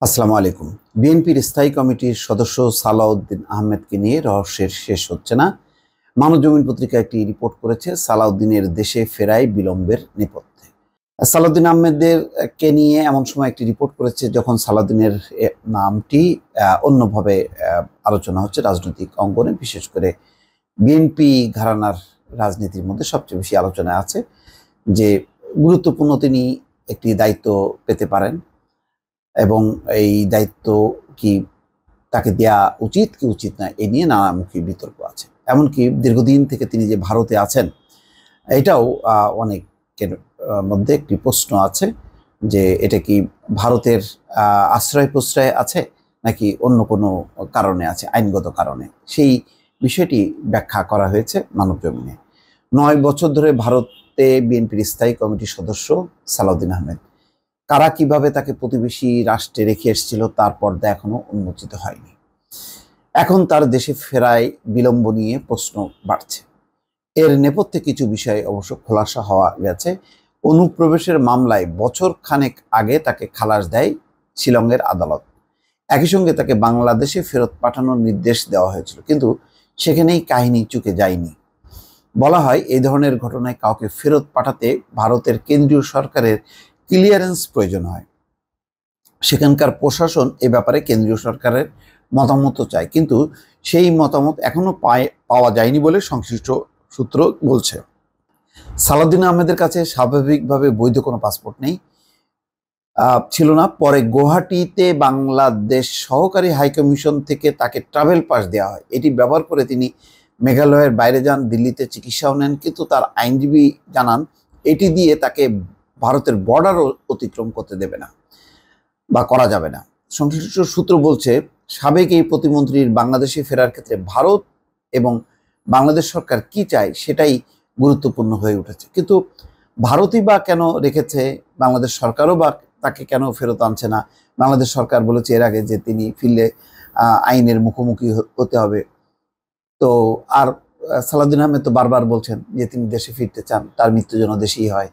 আসসালামু আলাইকুম। বিএনপির স্থায়ী কমিটির সদস্য সালাউদ্দিন আহমেদকে নিয়ে রহস্যের শেষ হচ্ছে না। মানবজমিন পত্রিকা একটি রিপোর্ট করেছে সালাউদ্দিনের দেশে ফেরায় বিলম্বের নেপথ্যে। সালাউদ্দিন আহমেদের কে নিয়ে এমন সময় একটি রিপোর্ট করেছে যখন সালাউদ্দিনের নামটি অন্যভাবে আলোচনা হচ্ছে রাজনৈতিক অঙ্গনে, বিশেষ করে বিএনপি ঘরানার রাজনীতির মধ্যে সবচেয়ে বেশি আলোচনায় আছে যে গুরুত্বপূর্ণ তিনি একটি দায়িত্ব পেতে পারেন এবং এই দায়িত্ব কি তাকে দেয়া উচিত কি উচিত না এ নিয়ে নানামুখী বিতর্ক আছে। এমনকি দীর্ঘদিন থেকে তিনি যে ভারতে আছেন এটাও অনেকের মধ্যে একটি প্রশ্ন আছে যে এটা কি ভারতের আশ্রয় প্রশ্রয় আছে নাকি অন্য কোনো কারণে আছে, আইনগত কারণে। সেই বিষয়টি ব্যাখ্যা করা হয়েছে মানবজমিনে। 9 বছর ধরে ভারতে বিএনপির স্থায়ী কমিটির সদস্য সালাউদ্দিন আহমেদ। কারা কিভাবে তাকে প্রতিবেশী রাষ্ট্রে রেখে এসেছিল তার পর্দা এখনো উন্মোচিত হয়নি। এখন তার দেশে ফেরায় বিলম্ব নিয়ে প্রশ্ন বাড়ছে। এর নেপথ্যে কিছু বিষয় অবশ্য খোলাসা হওয়া গেছে। অনুপ্রবেশের মামলায় বছর খানেক আগে তাকে খালাস দেয় শিলংয়ের আদালত। একই সঙ্গে তাকে বাংলাদেশে ফেরত পাঠানোর নির্দেশ দেওয়া হয়েছিল, কিন্তু সেখানেই কাহিনী চুকে যায়নি। বলা হয় এই ধরনের ঘটনায় কাউকে ফেরত পাঠাতে ভারতের কেন্দ্রীয় সরকারের ক্লিয়ারেন্স প্রয়োজন হয়। সেখানকার প্রশাসন এ ব্যাপারে কেন্দ্রীয় সরকারের মতামত চায়, কিন্তু সেই মতামত এখনো পাওয়া যায়নি বলে সংশ্লিষ্ট সূত্র বলছে। সালাউদ্দিন আহমেদের কাছে স্বাভাবিকভাবে বৈধ কোনো পাসপোর্ট ছিল না। পরে গুয়াহাটিতে বাংলাদেশ সহকারী হাইকমিশন থেকে তাকে ট্রাভেল পাস দেওয়া হয়। এটি ব্যবহার করে তিনি মেঘালয়ের বাইরে যান, দিল্লিতে চিকিৎসাও নেন, কিন্তু তার আইনজীবী জানান এটি দিয়ে তাকে ভারতের বর্ডারও অতিক্রম করতে দেবে না বা করা যাবে না। সংশ্লিষ্ট সূত্র বলছে সাবেক এই প্রতিমন্ত্রীর বাংলাদেশে ফেরার ক্ষেত্রে ভারত এবং বাংলাদেশ সরকার কি চায় সেটাই গুরুত্বপূর্ণ হয়ে উঠেছে। কিন্তু ভারতই বা কেন রেখেছে, বাংলাদেশ সরকারও বা তাকে কেন ফেরত আনছে না? বাংলাদেশ সরকার বলেছে এর আগে যে তিনি ফিরলে আইনের মুখোমুখি হতে হবে। তো আর সালাউদ্দিন আহমেদ তো বারবার বলছেন যে তিনি দেশে ফিরতে চান, তার মৃত্যু যেন দেশেই হয়।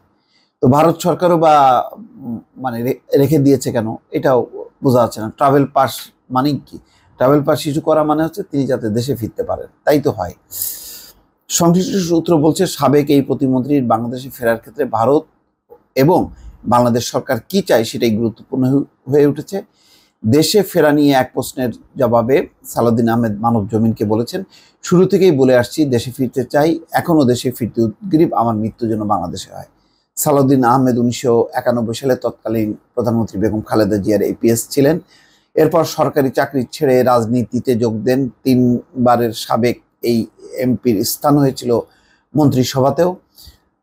তো ভারত সরকারও বা মানে রেখে দিয়েছে কেন এটাও বোঝা যাচ্ছে না। ট্রাভেল পাস মানে কি? ট্রাভেল পাস ইস্যু করা মানে হচ্ছে তিনি যাতে দেশে ফিরতে পারেন, তাই তো হয়। সংশ্লিষ্ট সূত্র বলছে সাবেক এই প্রতিমন্ত্রীর বাংলাদেশে ফেরার ক্ষেত্রে ভারত এবং বাংলাদেশ সরকার কি চায় সেটাই গুরুত্বপূর্ণ হয়ে উঠেছে। দেশে ফেরা নিয়ে এক প্রশ্নের জবাবে সালাউদ্দিন আহমেদ মানবজমিনকে বলেছেন, শুরু থেকেই বলে আসছি দেশে ফিরতে চাই, এখনো দেশে ফিরতে উদগ্রীব, আমার মৃত্যু যেন বাংলাদেশে হয়। সালাউদ্দিন আহমেদ 1991 সালে তৎকালীন প্রধানমন্ত্রী বেগম খালেদা জিয়ার এপিএস ছিলেন। এরপর সরকারি চাকরি ছেড়ে রাজনীতিতে যোগ দেন। 3বারের সাবেক এই এমপির স্থান হয়েছিল মন্ত্রিসভাতেও।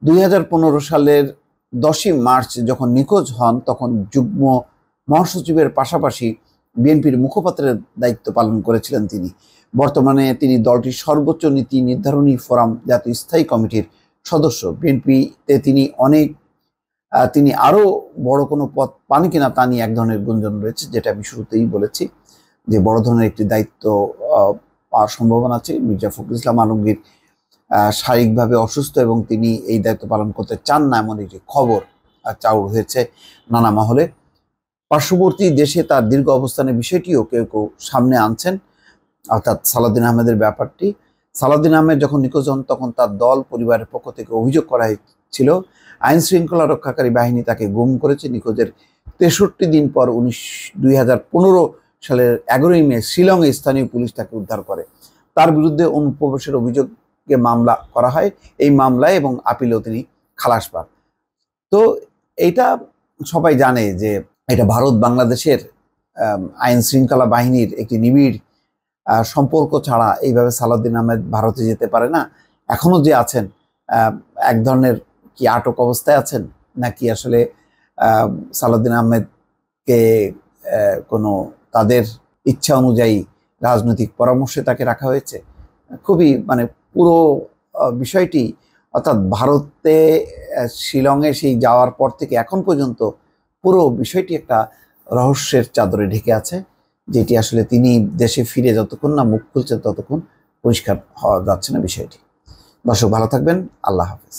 2015 সালের 10ই মার্চ যখন নিখোঁজ হন তখন যুগ্ম মহাসচিবের পাশাপাশি বিএনপির মুখপাত্রের দায়িত্ব পালন করেছিলেন তিনি। বর্তমানে তিনি দলটির সর্বোচ্চ নীতি নির্ধারণী ফোরাম জাতীয় স্থায়ী কমিটির সদস্য। বিএনপিতে তিনি আরও বড় কোনো পদ পান কিনা তা নিয়ে এক ধরনের গুঞ্জন রয়েছে, যেটা আমি শুরুতেই বলেছি যে বড় ধরনের একটি দায়িত্ব পাওয়ার সম্ভাবনা আছে। মির্জা ফখরুল ইসলাম আলমগীর শারীরিকভাবে অসুস্থ এবং তিনি এই দায়িত্ব পালন করতে চান না, এমন একটি খবর চাউর হয়েছে নানা মহলে। পার্শ্ববর্তী দেশে তার দীর্ঘ অবস্থানের বিষয়টিও কেউ কেউ সামনে আনছেন, অর্থাৎ সালাউদ্দিন আহমেদের ব্যাপারটি। সালাউদ্দিন আহমেদ যখন নিখোঁজ হন তখন তার দল পরিবারের পক্ষ থেকে অভিযোগ করা হয়েছিল আইন শৃঙ্খলা রক্ষাকারী বাহিনী তাকে গুম করেছে। নিখোঁজের 63 দিন পর 2015 সালের 11ই মে শিলংয়ে স্থানীয় পুলিশ তাকে উদ্ধার করে। তার বিরুদ্ধে অনুপ্রবেশের অভিযোগে মামলা করা হয়। এই মামলায় এবং আপিলেও তিনি খালাস পান। তো এইটা সবাই জানে যে এটা ভারত বাংলাদেশের আইন শৃঙ্খলা বাহিনীর একটি নিবিড় সম্পর্ক ছাড়া এইভাবে সালাউদ্দিন আহমেদ ভারতে যেতে পারে না। এখনো যে আছেন এক ধরনের কি আটক অবস্থায় আছেন, নাকি আসলে সালাউদ্দিন আহমেদকে কোনো তাদের ইচ্ছা অনুযায়ী রাজনৈতিক পরামর্শে তাকে রাখা হয়েছে? খুবই পুরো বিষয়টি, অর্থাৎ ভারতে শিলংয়ে সেই যাওয়ার পর থেকে এখন পর্যন্ত পুরো বিষয়টি একটা রহস্যের চাদরে ঢেকে আছে, যেটি আসলে তিনি দেশে ফিরে যতক্ষণ না মুখ খুলছে ততক্ষণ পরিষ্কার হওয়া যাচ্ছে না বিষয়টি। দর্শক ভালো থাকবেন, আল্লাহ হাফেজ।